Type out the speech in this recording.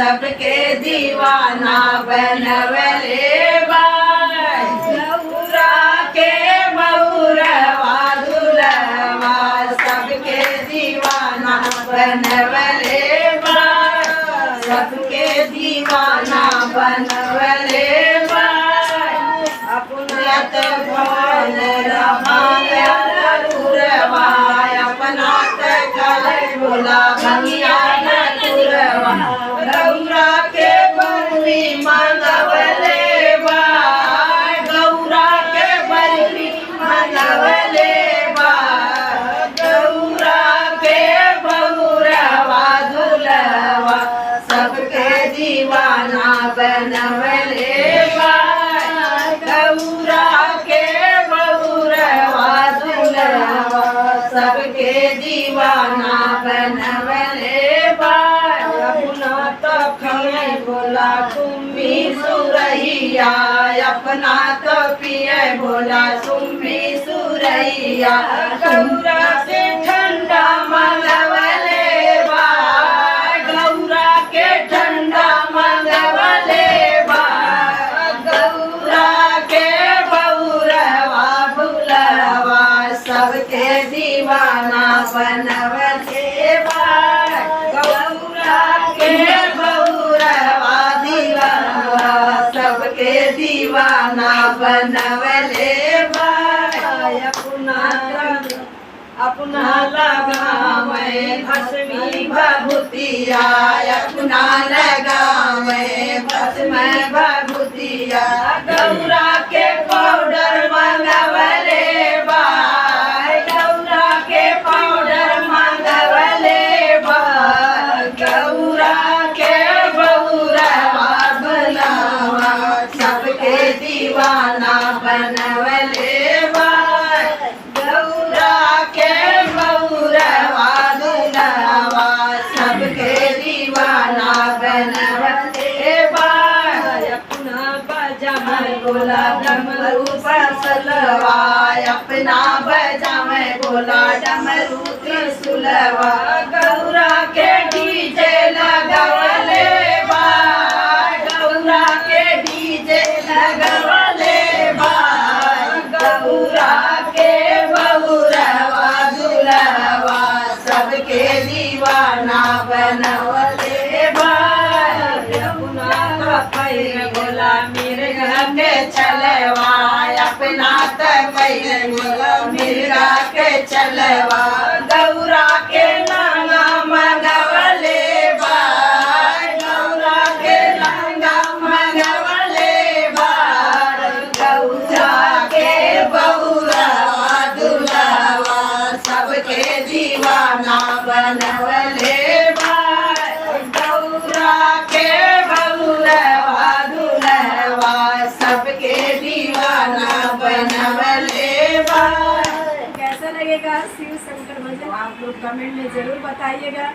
सबके दीवाना बनवले बाय। गौरा के बहुरवा दुल्हवा सबके दीवाना बनवले बाय। सबके दीवाना बनवले बाय। अपनात भवन रमाया नटुरवा अपनात कले बोला भंगिया नटुरवा। गौरा के बरवी मनवले बाय। गौरा के बरवी मनवले बाय। गौरा के बहुरवा दुल्हवा सबके दीवाना बनवले बाय। गौरा के बहुरवा दुल्हवा सबके दीवाना बनवले बाय। अपना तो खमे बोला तुम्ही सुरैया अपना तो पिए बोला तुम्ही सुरैया। गौरा से ठंडा मंगवले बाय। गौरा के ठंडा मंगवले बाय। गौरा के बहुरवा दुल्हवा सबके दीवाना बनवले बाय। गौरा के बहुरवा दुल्हवा सबके दीवाना बनवले बाय। अपना लगा मैं भस्मी भभूतिया अपना लगा मैं भस्म भभूतिया। गौरा के पाउडर मंगवले बाय। गौरा के पाउडर मंगवले बाय। गौरा के बहुरवा दुल्हवा सबके दीवाना बनवले बाय। गौरा के बहुरवा दुल्हवा सबके दीवाना बनवले बाय। अपना बजावे बोला डमरू बसलवा अपना बजावे बोला डमरू त्रिशूलवा। गौरा के डीजे लगवले बाय। गौरा के डीजे लगवले बाय। गौरा के बहुरवा दुल्हवा सबके दीवाना बनवले बाय। अपना तपैर बोला मिर्गा के चलवा अपना तपैर बोला मिर्गा के चलवा। गौरा के लहंगा मंगवले बाय। गौरा के लहंगा मंगवले बाय। गौरा के बहुरवा दुल्हवा सबके दीवाना बनवले बाय। गौरा के बहुरवा दुल्हवा सबके दीवाना बनवले बाय। कैसा लगेगा शिव शंकर भजन आप लोग कमेंट में जरूर बताइएगा।